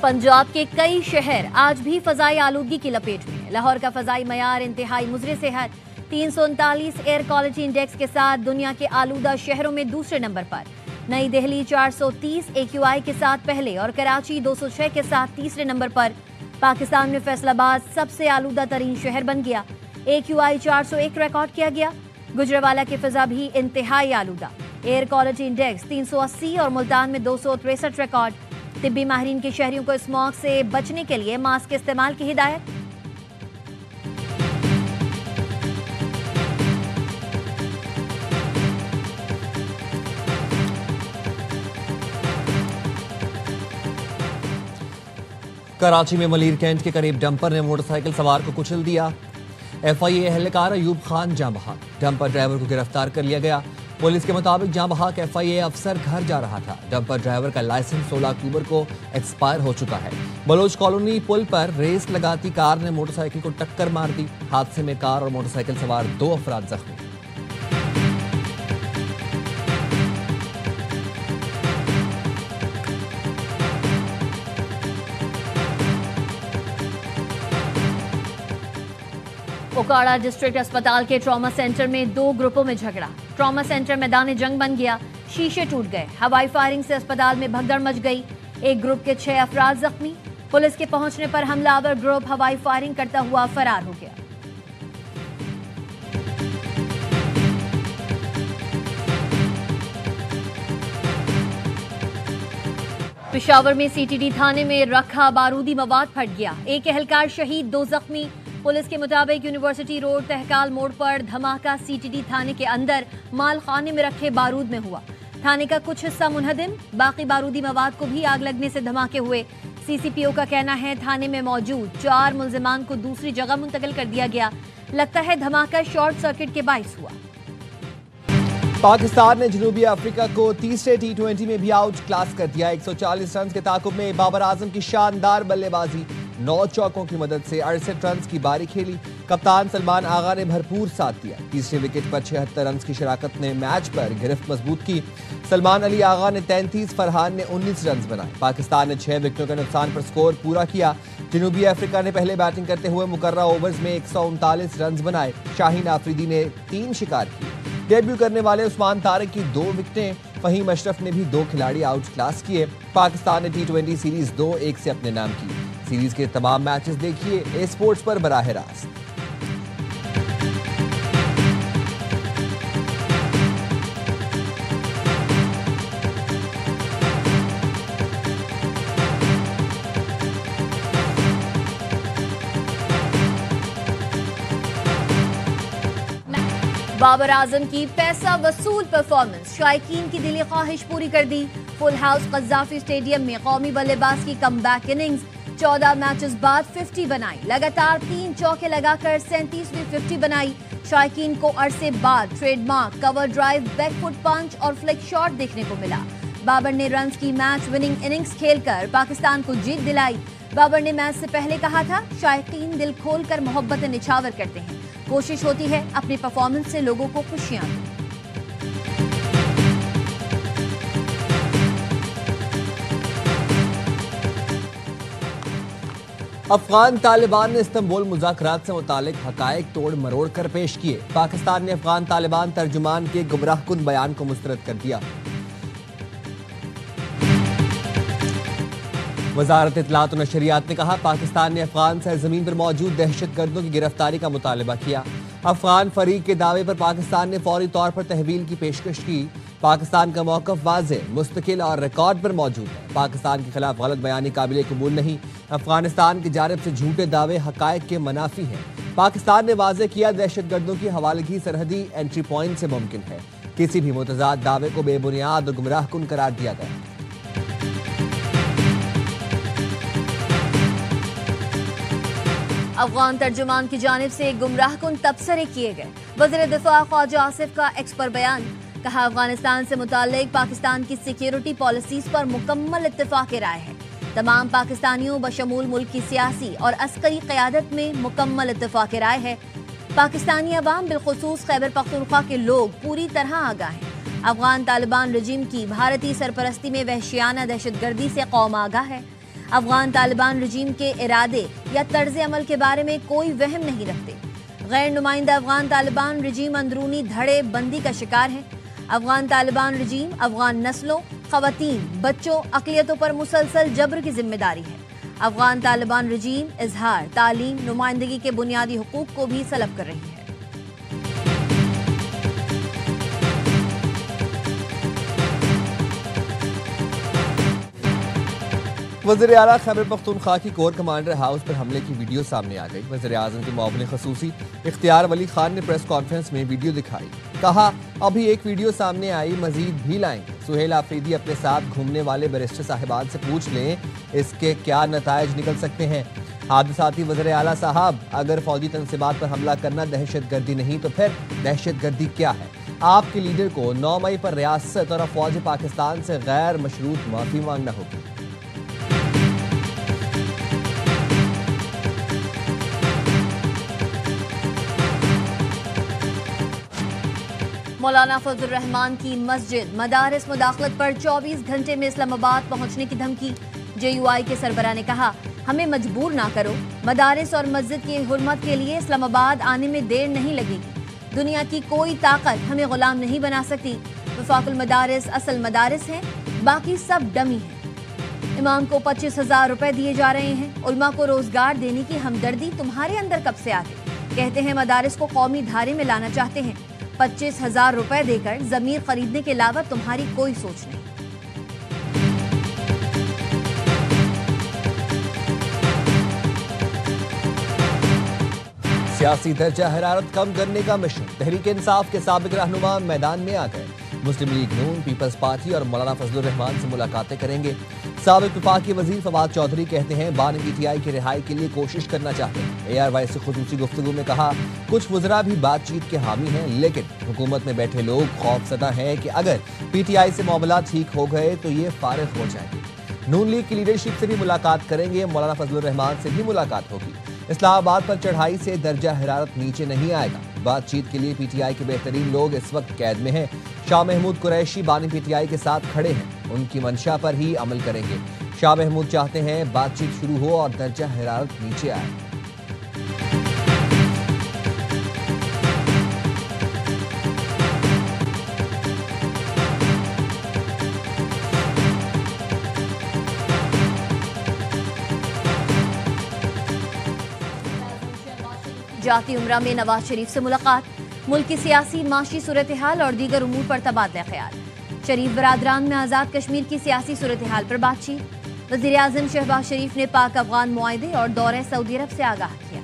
पंजाब के कई शहर आज भी फजाई आलूगी की लपेट में। लाहौर का फजाई मयार इंतहाई मुजरे से है। 339 एयर क्वालिटी इंडेक्स के साथ दुनिया के आलूदा शहरों में दूसरे नंबर पर। नई दिल्ली 430 AQI के साथ पहले और कराची 206 के साथ तीसरे नंबर पर। पाकिस्तान में फैसलाबाद सबसे आलूदा तरीन शहर बन गया। AQI 401 रिकॉर्ड किया गया। गुजरावाला की फिजा भी इंतहाई आलूदा। एयर क्वालिटी इंडेक्स 380 और मुल्तान में 263 रिकॉर्ड। तिब्बी माहिरीन के शहरियों को स्मॉग से बचने के लिए मास्क के इस्तेमाल की हिदायत। कराची में मलीर कैंट के करीब डंपर ने मोटरसाइकिल सवार को कुचल दिया। FIA एहलकार अयूब खान जाँ बहाक, डंपर ड्राइवर को गिरफ्तार कर लिया गया। पुलिस के मुताबिक जाँ बहाक FIA अफसर घर जा रहा था। डंपर ड्राइवर का लाइसेंस 16 अक्टूबर को एक्सपायर हो चुका है। बलोच कॉलोनी पुल पर रेस लगाती कार ने मोटरसाइकिल को टक्कर मार दी। हादसे में कार और मोटरसाइकिल सवार 2 अफराद जख्मी। ओकाड़ा डिस्ट्रिक्ट अस्पताल के ट्रॉमा सेंटर में 2 ग्रुपों में झगड़ा। ट्रॉमा सेंटर मैदान जंग बन गया। शीशे टूट गए। हवाई फायरिंग से अस्पताल में भगदड़ मच गई। एक ग्रुप के 6 अफराद जख्मी। पुलिस के पहुंचने पर हमलावर ग्रुप हवाई फायरिंग करता हुआ फरार हो गया। पेशावर में CTD थाने में रखा बारूदी मवाद फट गया। एक एहलकार शहीद, 2 जख्मी। पुलिस के मुताबिक यूनिवर्सिटी रोड तहकाल मोड़ पर धमाका CTD थाने के अंदर माल खाने में रखे बारूद में हुआ। थाने का कुछ हिस्सा मुनहदिम, बाकी बारूदी मवाद को भी आग लगने से धमाके हुए। CCPO का कहना है थाने में मौजूद 4 मुल्जिमान को दूसरी जगह मुंतकिल कर दिया गया। लगता है धमाका शॉर्ट सर्किट के बाइस हुआ। पाकिस्तान ने जनूबी अफ्रीका को तीसरे T20 में भी आउट क्लास कर दिया। 140 रन के ताकुब में बाबर आजम की शानदार बल्लेबाजी, 9 चौकों की मदद से 68 रन की बारी खेली। कप्तान सलमान आगा ने भरपूर साथ दिया। तीसरे विकेट पर 76 रन की शराकत ने मैच पर गिरफ्त मजबूत की। सलमान अली आगा ने 33, फरहान ने 19 रन बनाए। पाकिस्तान ने 6 विकेटों के नुकसान पर स्कोर पूरा किया। जनूबी अफ्रीका ने पहले बैटिंग करते हुए मुकर्रा ओवर्स में 139 रन बनाए। शाहीन आफरीदी ने 3 शिकार किए। डेब्यू करने वाले उस्मान तारिक की 2 विकेटें, फहीम अशरफ ने भी 2 खिलाड़ी आउट क्लास किए। पाकिस्तान ने T20 सीरीज 2-1 से अपने नाम की। सीरीज के तमाम मैचेस देखिए ए स्पोर्ट्स पर बराह रास्त। बाबर आजम की पैसा वसूल परफॉर्मेंस शायकीन की दिली ख्वाहिश पूरी कर दी। फुल हाउस कज़ाफी स्टेडियम में कौमी बल्लेबाज की कमबैक इनिंग्स। 14 मैचेस बाद 50 बनाई। लगातार 3 चौके लगाकर 37वीं 50 बनाई। शायकीन को अरसे बाद ट्रेडमार्क कवर ड्राइव, बैकफुट पंच और फ्लिक शॉट देखने को मिला। बाबर ने रन्स की मैच विनिंग इनिंग्स खेलकर पाकिस्तान को जीत दिलाई। बाबर ने मैच से पहले कहा था, शायकीन दिल खोलकर मोहब्बतें निछावर करते हैं। कोशिश होती है अपनी परफॉर्मेंस से लोगों को खुशियां दें। अफगान तालिबान ने इस्तांबुल मुज़ाकरात से मुतालिक हकायक तोड़ मरोड़ कर पेश किए। पाकिस्तान ने अफगान तालिबान तर्जुमान के गुमराहकुन बयान को मुस्तरद कर दिया। वजारत इत्तलात और नशरियात ने कहा, पाकिस्तान ने अफगान सरजमीन पर मौजूद दहशतगर्दों की गिरफ्तारी का मुतालबा किया। अफगान फरीक के दावे पर पाकिस्तान ने फौरी तौर पर तहवील की पेशकश की। पाकिस्तान का मौक़िफ़ वाज़ेह, मुस्तकिल और रिकॉर्ड पर मौजूद है। पाकिस्तान के खिलाफ गलत बयानी काबिल कबूल नहीं। अफगानिस्तान की जानिब से झूठे दावे हक़ाइक़ के मनाफी हैं। पाकिस्तान ने वाज़ेह किया, दहशतगर्दों की हवालगी सरहदी एंट्री पॉइंट से मुमकिन है। किसी भी मुतज़ाद दावे को बेबुनियाद और गुमराहकुन करार दिया गया। अफगान तर्जुमान की जानिब से गुमराहकुन तबसरे किए गए। वज़ीर दिफा ख्वाजा आसिफ का एक्स पर बयान, कहा अफगानिस्तान से मुताल्लिक पाकिस्तान की सिक्योरिटी पॉलिसीज पर मुकम्मल इत्तेफाक राय है। तमाम पाकिस्तानियों बशमूल मुल्क की सियासी और अस्करी क़यादत में मुकम्मल इत्तेफाक राय है। पाकिस्तानी अवाम बिलखुसूस खैबर पख्तूनख्वा के लोग पूरी तरह आगाह हैं। अफगान तालिबान रजीम की भारतीय सरपरस्ती में वहशियाना दहशतगर्दी से कौम आगाह है। अफगान तालिबान रजीम के इरादे या तर्ज अमल के बारे में कोई वहम नहीं रखते। गैर नुमाइंदा अफगान तालिबान रजीम अंदरूनी धड़े बंदी का शिकार है। अफगान तालिबान रजीम अफगान नस्लों, खवातीन, बच्चों, अक़लियतों पर मुसलसल जबर की जिम्मेदारी है। अफगान तालिबान रजीम इजहार, तालीम, नुमाइंदगी के बुनियादी हुकूक को भी सलब कर रही है। वज़ीर आला खैबर पख्तूनख्वा की कोर कमांडर हाउस पर हमले की वीडियो सामने आ गई। वज़ीर आज़म के मुआविन खसूसी इख्तियार वली खान ने प्रेस कॉन्फ्रेंस में वीडियो दिखाई। कहा, अभी एक वीडियो सामने आई, मजीद भी लाएंगे। सुहेल आफरीदी अपने साथ घूमने वाले बैरिस्टर साहिबान से पूछ लें इसके क्या नताइज निकल सकते हैं। हादसाती वज़ीर आला साहब, अगर फौजी तनसीबात पर हमला करना दहशत गर्दी नहीं तो फिर दहशत गर्दी क्या है? आपके लीडर को 9 मई पर रियासत और अफवाज पाकिस्तान से गैर मशरूत माफी मांगना होगी। मौलाना फजलुर रहमान की मस्जिद मदारिस मुदाखलत पर 24 घंटे में इस्लामाबाद पहुंचने की धमकी। JUI के सरबरा ने कहा, हमें मजबूर ना करो, मदारिस और मस्जिद की हुर्मत के लिए इस्लामाबाद आने में देर नहीं लगेगी। दुनिया की कोई ताकत हमें गुलाम नहीं बना सकती। वफाकुल मदारिस असल मदारिस हैं, बाकी सब डमी हैं। इमाम को 25,000 रुपए दिए जा रहे हैं। उल्मा को रोजगार देने की हमदर्दी तुम्हारे अंदर कब से आ गई? कहते हैं मदारिस को कौमी धारे में लाना चाहते हैं। 25,000 रुपए देकर जमीर खरीदने के अलावा तुम्हारी कोई सोच नहीं। सियासी दर्जा हरारत कम करने का मिशन। तहरीक इंसाफ के साबिक रहनुमा मैदान में आ गए। मुस्लिम लीग नून, पीपल्स पार्टी और मौलाना फजलुर रहमान से मुलाकातें करेंगे। साबिक वफाकी वजीर फवाद चौधरी कहते हैं, बानी PTI की रिहाई के लिए कोशिश करना चाहते हैं। ARY से खुसूसी गुफ्तगू में कहा, कुछ वज़रा भी बातचीत के हामी हैं, लेकिन हुकूमत में बैठे लोग खौफजदा हैं कि अगर PTI से मामला ठीक हो गए तो ये फारिग हो जाएंगे। नून लीग की लीडरशिप से भी मुलाकात करेंगे। मौलाना फजलुर रहमान से भी मुलाकात होगी। इस्लामाबाद पर चढ़ाई से दर्जा हरारत नीचे नहीं आएगा। बातचीत के लिए PTI के बेहतरीन लोग इस वक्त कैद में हैं। शाह महमूद कुरैशी बानी PTI के साथ खड़े हैं, उनकी मंशा पर ही अमल करेंगे। शाह महमूद चाहते हैं बातचीत शुरू हो और दर्जा हरारत नीचे आए। जाती उमरा में नवाज शरीफ से मुलाकात। मुल्क की सियासी माशी सूरत हाल और दीगर उमूर पर तबादला ख्याल। शरीफ बरादरान में आज़ाद कश्मीर की सियासी सूरत हाल पर बातचीत। वज़ीर आज़म शहबाज शरीफ ने पाक अफगान मुआहदे और दौरे सऊदी अरब से आगाह किया।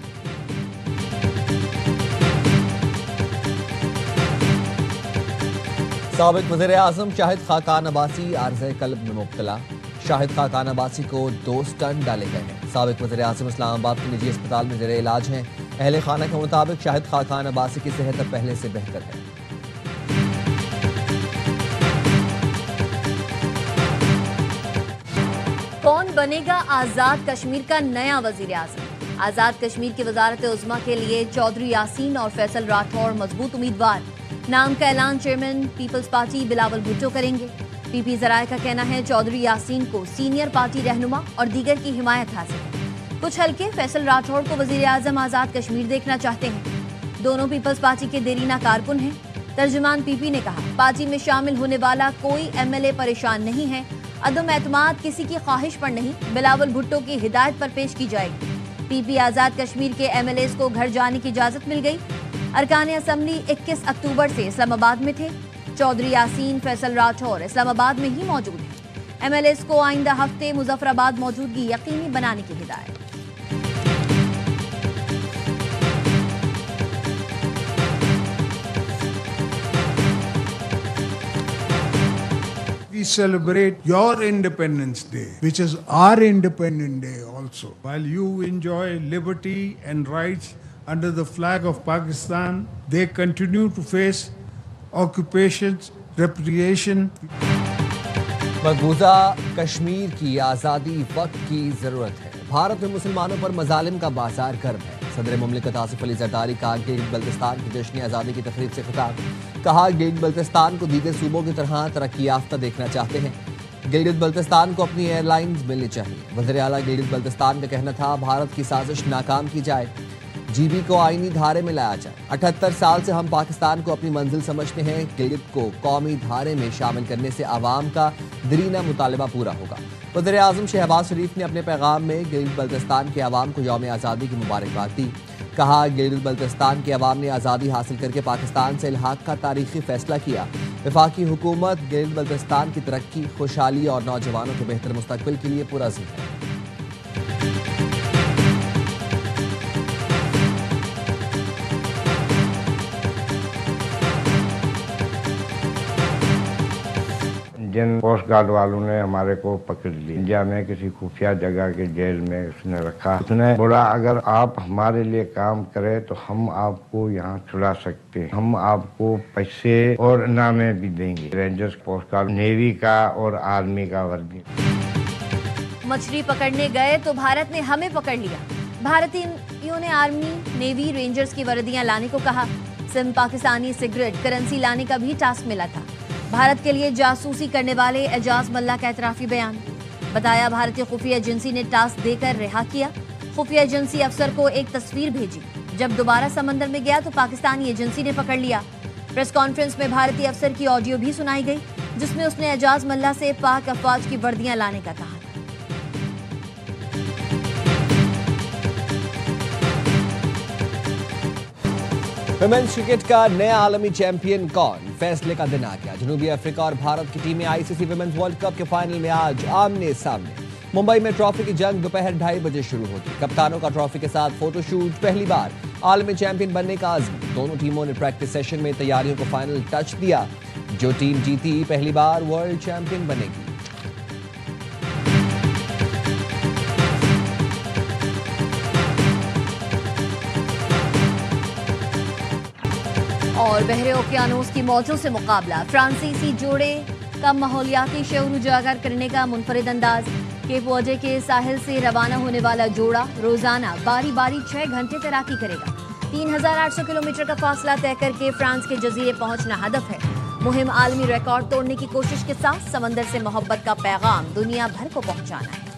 साबिक वज़ीर आज़म शाहिद खाकान अब्बासी आर्ज़े कल्ब में मुब्तला। शाहिद खाकान अब्बासी को 2 स्टंट डाले गए हैं। साबिक वज़ीर आज़म इस्लामाबाद के निजी अस्पताल में ज़ेरे इलाज हैं। अहले खाना के मुताबिक शाहिद खाकान अब्बासी की सेहत अब पहले से बेहतर है। कौन बनेगा आजाद कश्मीर का नया वजीर आजम? आजाद कश्मीर की वजारत उज़्मा के लिए चौधरी यासीन और फैसल राठौर मजबूत उम्मीदवार। नाम का ऐलान chairman People's Party Bilawal Bhutto करेंगे। PP जराये का कहना है चौधरी यासीन को सीनियर पार्टी रहनुमा और दीगर की हिमायत हासिल है। कुछ हल्के फैसल राठौर को वजीर आजम आजाद कश्मीर देखना चाहते हैं। दोनों पीपल्स पार्टी के देरीना कारकुन हैं। तर्जुमान PP ने कहा, पार्टी में शामिल होने वाला कोई MLA परेशान नहीं है। अदम एतमाद किसी की ख्वाहिश पर नहीं, बिलावल भुट्टो की हिदायत पर पेश की जाएगी। PP आजाद कश्मीर के MLAs को घर जाने की इजाजत मिल गई। अरकान असम्बली 21 अक्टूबर से इस्लामाबाद में थे। चौधरी यासीन, फैसल राठौर इस्लामाबाद में ही मौजूद हैं। MLAs को आइंदा हफ्ते मुजफ्फराबाद मौजूदगी यकीनी बनाने की हिदायत। We celebrate your Independence Day, which is our Independence Day also. While you enjoy liberty and rights under the flag of Pakistan, they continue to face occupations, repression. मकबूजा Kashmir की आज़ादी वक्त की ज़रूरत है। भारत में मुसलमानों पर मजालिम का बाजार गर्म है। सदर मुमलिकत आसिफ अली जरदारी का गिलगित बल्तिस्तान की जश्न आज़ादी की तकरीब से खिताब। कहा, गिलगित बल्तिस्तान को दीगर सूबों की तरह तरक्की याफ्ता देखना चाहते हैं। गिलगित बल्तिस्तान को अपनी एयरलाइंस मिलनी चाहिए। वज़ीर आला गिलगित बल्तिस्तान का कहना था भारत की साजिश नाकाम की जाए, जीबी को आईनी धारे में लाया जाए। 78 साल से हम पाकिस्तान को अपनी मंजिल समझते हैं, गिलगित को कौमी धारे में शामिल करने से आवाम का दरीना मुतालबा पूरा होगा। वज़ीर आज़म शहबाज शरीफ ने अपने पैगाम में गिलगित बल्तिस्तान के अवाम को यौम आज़ादी की मुबारकबाद दी। कहा, गिलगित बल्तिस्तान के अवाम ने आज़ादी हासिल करके पाकिस्तान से इल्हाक का तारीखी फैसला किया। वफाकी हुकूमत गिलगित बल्तिस्तान की तरक्की, खुशहाली और नौजवानों के बेहतर मुस्तकबिल के लिए पुरअज़्म है। जिन कोस्ट गार्ड वालों ने हमारे को पकड़ ली, इंडिया में किसी खुफिया जगह के जेल में उसने रखा, उसने बोला अगर आप हमारे लिए काम करें तो हम आपको यहाँ छुड़ा सकते हैं, हम आपको पैसे और इनामे भी देंगे। रेंजर्स, कोस्ट गार्ड, नेवी का और आर्मी का वर्दी। मछली पकड़ने गए तो भारत ने हमें पकड़ लिया। भारतीयों ने आर्मी, नेवी, रेंजर्स की वर्दियां लाने को कहा। सिंध पाकिस्तानी सिगरेट करेंसी लाने का भी टास्क मिला था। भारत के लिए जासूसी करने वाले एजाज मल्ला का एतराफी बयान। बताया भारतीय खुफिया एजेंसी ने टास्क देकर रिहा किया। खुफिया एजेंसी अफसर को एक तस्वीर भेजी। जब दोबारा समंदर में गया तो पाकिस्तानी एजेंसी ने पकड़ लिया। प्रेस कॉन्फ्रेंस में भारतीय अफसर की ऑडियो भी सुनाई गई, जिसमें उसने एजाज मल्ला से पाक अफवाज की वर्दियां लाने का कहा। विमेंस क्रिकेट का नया आलमी चैंपियन कौन, फैसले का दिन आ गया। जनूबी अफ्रीका और भारत की टीमें आईसीसी विमेंस वर्ल्ड कप के फाइनल में आज आमने सामने। मुंबई में ट्रॉफी की जंग दोपहर 2:30 बजे शुरू होगी। कप्तानों का ट्रॉफी के साथ फोटोशूट, पहली बार आलमी चैंपियन बनने का आज़म। दोनों टीमों ने प्रैक्टिस सेशन में तैयारियों को फाइनल टच दिया। जो टीम जीती पहली बार वर्ल्ड चैंपियन बनेगी। और बहरे ओकियानोस की मौजों से मुकाबला। फ्रांसीसी जोड़े का माहौलियाती शऊर उजागर करने का मुनफरिद अंदाज। केप वर्डे के साहिल से रवाना होने वाला जोड़ा रोजाना बारी बारी 6 घंटे तैराकी करेगा। 3800 किलोमीटर का फासला तय करके फ्रांस के जजीरे पहुंचना हदफ है। मुहिम आलमी रिकॉर्ड तोड़ने की कोशिश के साथ समंदर से मोहब्बत का पैगाम दुनिया भर को पहुंचाना है।